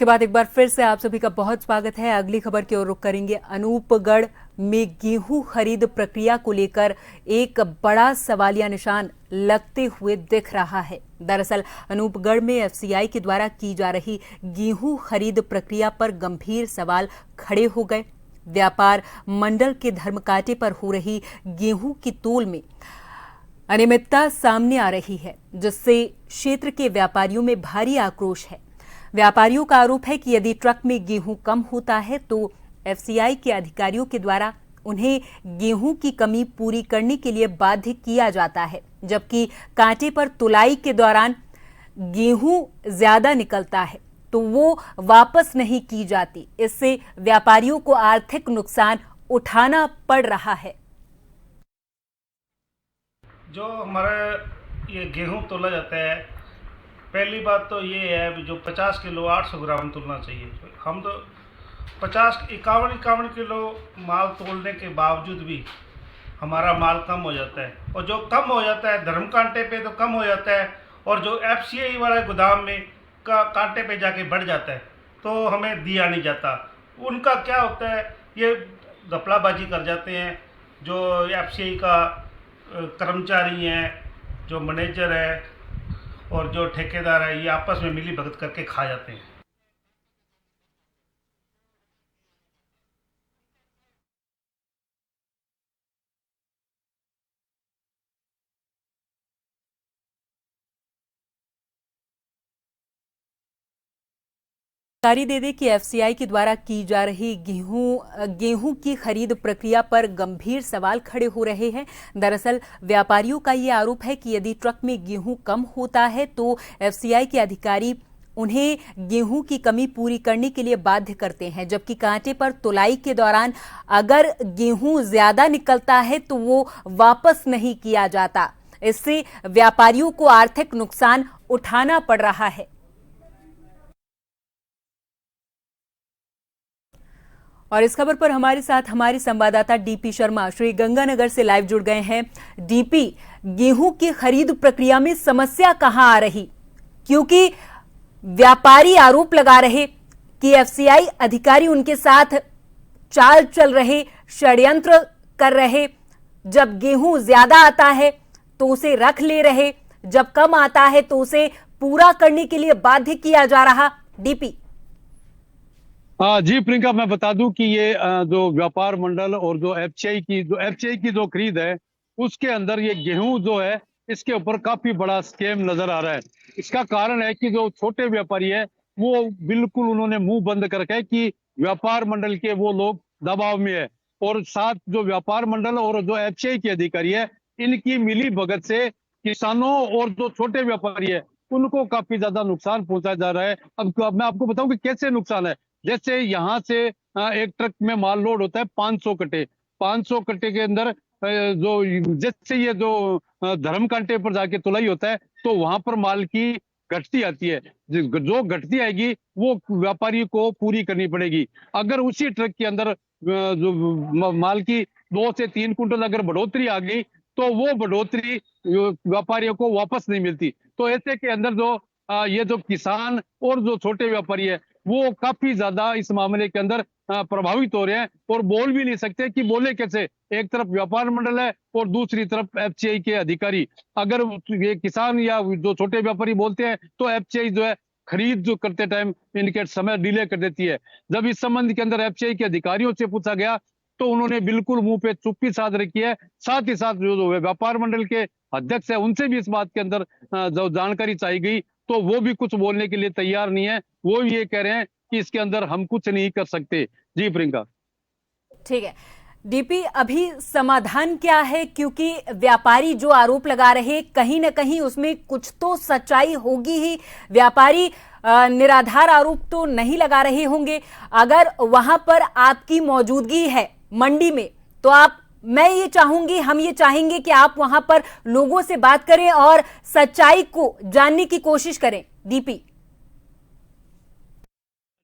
के बाद एक बार फिर से आप सभी का बहुत स्वागत है। अगली खबर की ओर रुख करेंगे। अनूपगढ़ में गेहूं खरीद प्रक्रिया को लेकर एक बड़ा सवालिया निशान लगते हुए दिख रहा है। दरअसल अनूपगढ़ में एफसीआई के द्वारा की जा रही गेहूं खरीद प्रक्रिया पर गंभीर सवाल खड़े हो गए। व्यापार मंडल के धर्मकांटे पर हो रही गेहूं की तोल में अनियमितता सामने आ रही है, जिससे क्षेत्र के व्यापारियों में भारी आक्रोश है। व्यापारियों का आरोप है कि यदि ट्रक में गेहूं कम होता है तो एफसीआई के अधिकारियों के द्वारा उन्हें गेहूं की कमी पूरी करने के लिए बाध्य किया जाता है, जबकि कांटे पर तुलाई के दौरान गेहूं ज्यादा निकलता है तो वो वापस नहीं की जाती। इससे व्यापारियों को आर्थिक नुकसान उठाना पड़ रहा है। जो हमारा ये गेहूं तोला जाता है, पहली बात तो ये है जो 50 किलो 800 ग्राम तोलना चाहिए। हम तो 51 किलो माल तोलने के बावजूद भी हमारा माल कम हो जाता है, और जो कम हो जाता है धर्म कांटे पे तो कम हो जाता है, और जो एफसीआई वाले गोदाम में कांटे पे जाके बढ़ जाता है तो हमें दिया नहीं जाता। उनका क्या होता है, ये घपलाबाजी कर जाते हैं। जो एफसीआई का कर्मचारी हैं, जो मैनेजर है और जो ठेकेदार है, ये आपस में मिली भगत करके खा जाते हैं। जानकारी दे दें कि एफसीआई के द्वारा की जा रही गेहूं की खरीद प्रक्रिया पर गंभीर सवाल खड़े हो रहे हैं। दरअसल व्यापारियों का ये आरोप है कि यदि ट्रक में गेहूं कम होता है तो एफसीआई के अधिकारी उन्हें गेहूं की कमी पूरी करने के लिए बाध्य करते हैं, जबकि कांटे पर तुलाई के दौरान अगर गेहूं ज्यादा निकलता है तो वो वापस नहीं किया जाता। इससे व्यापारियों को आर्थिक नुकसान उठाना पड़ रहा है। और इस खबर पर हमारे साथ हमारे संवाददाता डीपी शर्मा श्री गंगानगर से लाइव जुड़ गए हैं। डीपी, गेहूं की खरीद प्रक्रिया में समस्या कहां आ रही, क्योंकि व्यापारी आरोप लगा रहे कि एफसीआई अधिकारी उनके साथ चाल चल रहे, षड्यंत्र कर रहे। जब गेहूं ज्यादा आता है तो उसे रख ले रहे, जब कम आता है तो उसे पूरा करने के लिए बाध्य किया जा रहा। डीपी जी प्रियंका, मैं बता दूं कि ये जो व्यापार मंडल और जो एफसीआई की जो खरीद है, उसके अंदर ये गेहूं जो है इसके ऊपर काफी बड़ा स्कैम नजर आ रहा है। इसका कारण है कि जो छोटे व्यापारी है वो बिल्कुल उन्होंने मुंह बंद कर रखा है कि व्यापार मंडल के वो लोग दबाव में है, और साथ जो व्यापार मंडल और जो एफसीआई के अधिकारी है, इनकी मिली भगत से किसानों और जो छोटे व्यापारी है उनको काफी ज्यादा नुकसान पहुंचाया जा रहा है। अब मैं आपको बताऊं कि कैसे नुकसान है। जैसे यहाँ से एक ट्रक में माल लोड होता है 500 कट्टे। 500 कट्टे के अंदर जो जैसे ये जो धर्म कांटे पर जाके तुलाई होता है तो वहां पर माल की घटती आती है। जो घटती आएगी वो व्यापारी को पूरी करनी पड़ेगी। अगर उसी ट्रक के अंदर जो माल की 2 से 3 कुंटल अगर बढ़ोतरी आ गई तो वो बढ़ोतरी व्यापारियों को वापस नहीं मिलती। तो ऐसे के अंदर जो ये जो किसान और जो छोटे व्यापारी है वो काफी ज्यादा इस मामले के अंदर प्रभावित हो रहे हैं, और बोल भी नहीं सकते कि बोले कैसे। एक तरफ व्यापार मंडल है और दूसरी तरफ एफसीआई के अधिकारी। अगर ये किसान या जो छोटे व्यापारी बोलते हैं तो एफसीआई जो है खरीद जो करते टाइम इनके समय डिले कर देती है। जब इस संबंध के अंदर एफसीआई के अधिकारियों से पूछा गया तो उन्होंने बिल्कुल मुंह पे चुप्पी साध रखी है। साथ ही साथ जो व्यापार मंडल के अध्यक्ष है उनसे भी इस बात के अंदर जो जानकारी चाहिए गई तो वो भी कुछ बोलने के लिए तैयार नहीं है। वो ये कह रहे हैं कि इसके अंदर हम कुछ नहीं कर सकते। जी प्रियंका। ठीक है डीपी, अभी समाधान क्या है, क्योंकि व्यापारी जो आरोप लगा रहे कहीं ना कहीं उसमें कुछ तो सच्चाई होगी ही। व्यापारी निराधार आरोप तो नहीं लगा रहे होंगे। अगर वहां पर आपकी मौजूदगी है मंडी में तो मैं ये चाहूंगी, हम ये चाहेंगे कि आप वहां पर लोगों से बात करें और सच्चाई को जानने की कोशिश करें। डीपी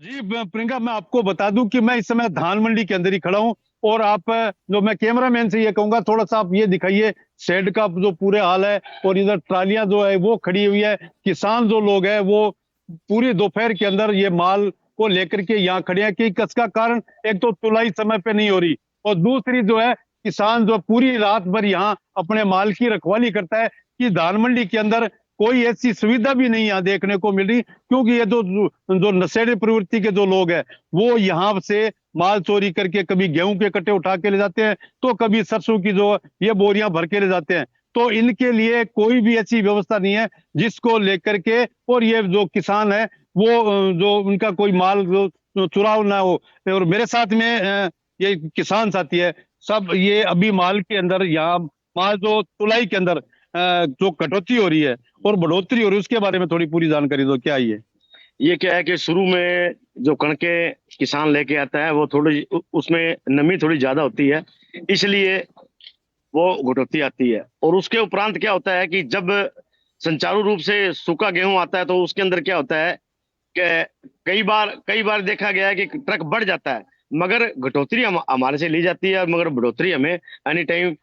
जी प्रियंका, मैं आपको बता दूं कि मैं इस समय धान मंडी के अंदर ही खड़ा हूं, और आप जो मैं कैमरामैन से ये कहूंगा थोड़ा सा आप ये दिखाइए शेड का जो पूरे हाल है, और इधर ट्रालियां जो है वो खड़ी हुई है। किसान जो लोग हैं वो पूरी दोपहर के अंदर ये माल को लेकर के यहाँ खड़े हैं कि इसका कारण एक तो तुलाई समय पे नहीं हो रही, और दूसरी जो है किसान जो पूरी रात भर यहाँ अपने माल की रखवाली करता है कि धान मंडी के अंदर कोई ऐसी सुविधा भी नहीं यहाँ देखने को मिल रही, क्योंकि ये जो नशेड़ी प्रवृत्ति के जो लोग हैं वो यहाँ से माल चोरी करके कभी गेहूं के कट्टे उठा के ले जाते हैं, तो कभी सरसों की जो ये बोरियां भर के ले जाते हैं। तो इनके लिए कोई भी ऐसी व्यवस्था नहीं है जिसको लेकर के, और ये जो किसान है वो जो उनका कोई माल जो चुराव ना हो। और मेरे साथ में ये किसान साथी है, सब ये अभी माल के अंदर यहाँ माल जो तुलाई के अंदर जो कटौती हो रही है और बढ़ोतरी हो रही है, उसके बारे में थोड़ी पूरी जानकारी दो, क्या ये क्या है कि शुरू में जो कणके किसान लेके आता है वो थोड़ी उसमें नमी थोड़ी ज्यादा होती है, इसलिए वो घटौती आती है। और उसके उपरांत क्या होता है कि जब संचारू रूप से सूखा गेहूं आता है तो उसके अंदर क्या होता है कि कई बार देखा गया है कि ट्रक बढ़ जाता है, मगर घटौतरी हमारे से ली जाती है, मगर बढ़ोतरी हमें एनी टाइम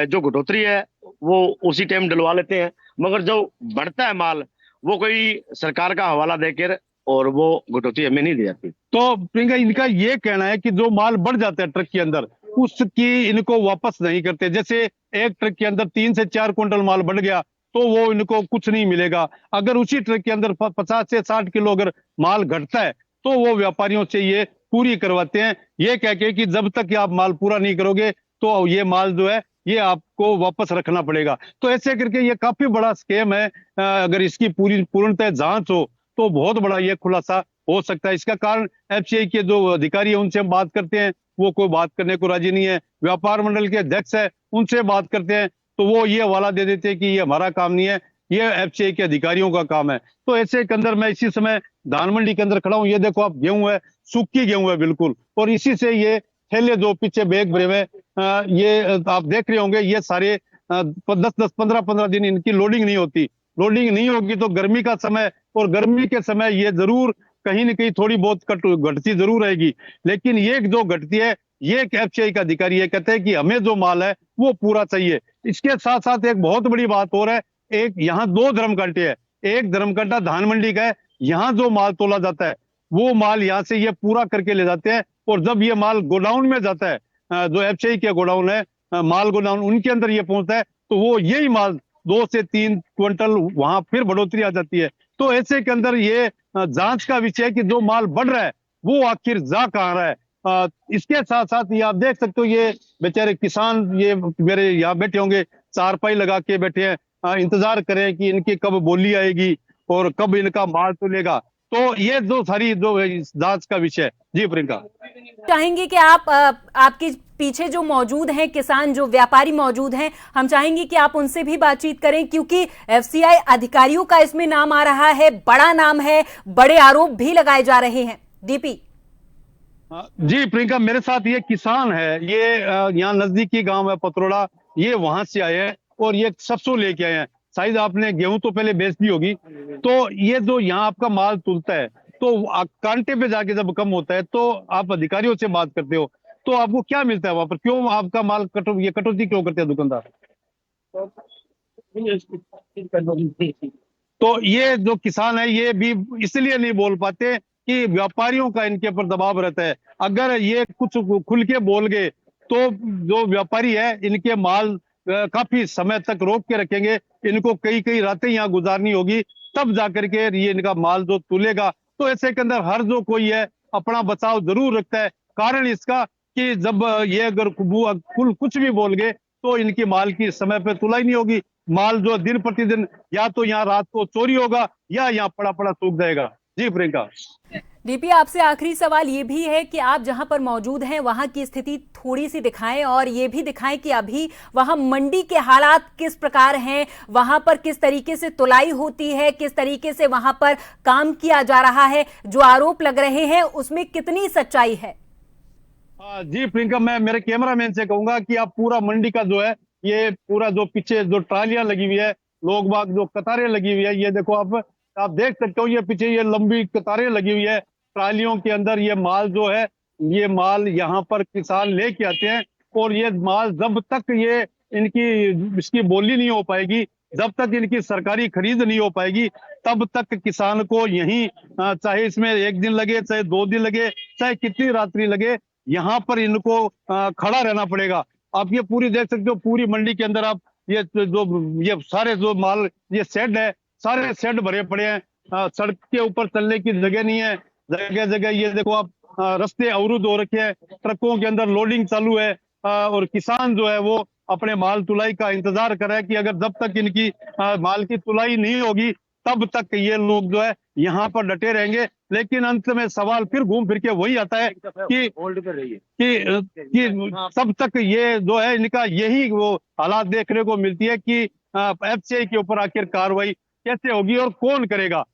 जो घटौतरी है वो उसी टाइम डलवा लेते हैं, मगर जो बढ़ता है माल वो कोई सरकार का हवाला देकर और वो घटौती हमें नहीं दी जाती। तो प्रियंका, इनका ये कहना है कि जो माल बढ़ जाता है ट्रक के अंदर उसकी इनको वापस नहीं करते। जैसे एक ट्रक के अंदर 3 से 4 क्विंटल माल बढ़ गया तो वो इनको कुछ नहीं मिलेगा। अगर उसी ट्रक के अंदर 50 से 60 किलो अगर माल घटता है तो वो व्यापारियों से ये पूरी करवाते हैं, ये कह के कि जब तक आप माल पूरा नहीं करोगे तो ये माल जो है ये आपको वापस रखना पड़ेगा। तो ऐसे करके ये काफी बड़ा स्कैम है। अगर इसकी पूर्णतः जांच हो तो बहुत बड़ा ये खुलासा हो सकता है। इसका कारण एफसीआई के जो अधिकारी है उनसे हम बात करते हैं, वो कोई बात करने को राजी नहीं है। व्यापार मंडल के अध्यक्ष है, उनसे बात करते हैं तो वो ये हवाला दे देते हैं कि ये हमारा काम नहीं है, ये एफसीआई के अधिकारियों का काम है। तो ऐसे के अंदर मैं इसी समय धान मंडी के अंदर खड़ा हूँ, ये देखो आप गेहूं है, सूखी गेहूं है बिल्कुल, और इसी से ये थैले जो पीछे बैग भरे हुए ये आप देख रहे होंगे, ये सारे 10-10 15-15 दिन इनकी लोडिंग नहीं होती। लोडिंग नहीं होगी तो गर्मी का समय, और गर्मी के समय ये जरूर कहीं न कहीं थोड़ी बहुत घटती जरूर रहेगी, लेकिन ये जो घटती है ये एक एफसीआई का अधिकारी है, कहते हैं कि हमें जो माल है वो पूरा चाहिए। इसके साथ साथ एक बहुत बड़ी बात और है, एक यहाँ 2 धर्मकांटे है, एक धर्मकांटा धान मंडी का है, यहाँ जो माल तोला जाता है वो माल यहाँ से ये पूरा करके ले जाते हैं, और जब ये माल गोडाउन में जाता है, जो एफसीआई के गोडाउन है, माल गोडाउन, उनके अंदर ये पहुंचता है तो वो यही माल 2 से 3 क्विंटल वहां फिर बढ़ोतरी आ जाती है। तो ऐसे के अंदर ये जांच का विषय है कि जो माल बढ़ रहा है वो आखिर जा कहाँ रहा है। इसके साथ साथ ये आप देख सकते हो, ये बेचारे किसान ये मेरे यहाँ बैठे होंगे, चारपाई लगा के बैठे हैं, इंतजार करें कि इनकी कब बोली आएगी और कब इनका माल तुलेगा। तो ये जो सारी जो जांच का विषय। जी प्रियंका, चाहेंगे कि आप आपके पीछे जो मौजूद हैं किसान, जो व्यापारी मौजूद हैं, हम चाहेंगे कि आप उनसे भी बातचीत करें, क्योंकि एफसीआई अधिकारियों का इसमें नाम आ रहा है, बड़ा नाम है, बड़े आरोप भी लगाए जा रहे हैं। डीपी जी प्रियंका, मेरे साथ ये किसान है, ये यहाँ नजदीकी गांव है पतरोड़ा, ये वहां से आए हैं और ये सरसों लेके आए हैं। शायद आपने गेहूं तो पहले बेच दी होगी, तो ये जो यहाँ आपका माल तुलता है तो कांटे पे जाके जब कम होता है तो आप अधिकारियों से बात करते हो तो आपको क्या मिलता है वहां पर, क्यों आपका माल कटौती क्यों करते हैं दुकानदार? तो ये जो किसान है ये भी इसलिए नहीं बोल पाते कि व्यापारियों का इनके ऊपर दबाव रहता है। अगर ये कुछ खुल के बोल गए तो जो व्यापारी है इनके माल काफी समय तक रोक के रखेंगे, इनको कई रातें यहाँ गुजारनी होगी, तब जाकर के ये इनका माल जो तुलेगा। तो ऐसे के अंदर हर जो कोई है अपना बचाव जरूर रखता है। कारण इसका कि जब ये अगर कुछ भी बोल गए तो इनकी माल की समय पे तुलाई नहीं होगी, माल जो दिन प्रतिदिन या तो यहाँ रात को चोरी होगा या यहाँ पड़ा सूख जाएगा। जी प्रियंका। डीपी, आपसे आखिरी सवाल ये भी है कि आप जहां पर मौजूद हैं वहां की स्थिति थोड़ी सी दिखाएं, और ये भी दिखाएं कि अभी वहां मंडी के हालात किस प्रकार हैं, वहां पर किस तरीके से तुलाई होती है, किस तरीके से वहां पर काम किया जा रहा है, जो आरोप लग रहे हैं उसमें कितनी सच्चाई है। जी प्रियंका, मैं मेरे कैमरामैन से कहूंगा कि आप पूरा मंडी का जो है ये पूरा जो पीछे जो ट्रालियां लगी हुई है, लोग बाग जो कतारें लगी हुई है, ये देखो आप देख सकते हो, ये पीछे ये लंबी कतारें लगी हुई है ट्रालियों के अंदर। ये माल जो है ये माल यहाँ पर किसान लेके आते हैं, और ये माल जब तक ये इसकी बोली नहीं हो पाएगी जब तक इनकी सरकारी खरीद नहीं हो पाएगी तब तक किसान को यहीं चाहे इसमें 1 दिन लगे, चाहे 2 दिन लगे, चाहे कितनी रात्रि लगे, यहाँ पर इनको खड़ा रहना पड़ेगा। आप ये पूरी देख सकते हो, पूरी मंडी के अंदर आप ये सारे जो माल, ये शेड है, सारे शेड भरे पड़े हैं। सड़क के ऊपर चलने की जगह नहीं है, जगह जगह ये देखो आप, रास्ते अवरुद्ध हो रखे हैं, ट्रकों के अंदर लोडिंग चालू है, और किसान जो है वो अपने माल तुलाई का इंतजार कर रहा है कि अगर जब तक इनकी माल की तुलाई नहीं होगी तब तक ये लोग जो है यहाँ पर डटे रहेंगे। लेकिन अंत में सवाल फिर घूम फिर के वही आता है कि तब तक ये जो है इनका यही वो हालात देखने को मिलती है कि एफसीआई के ऊपर आखिर कार्रवाई कैसे होगी और कौन करेगा।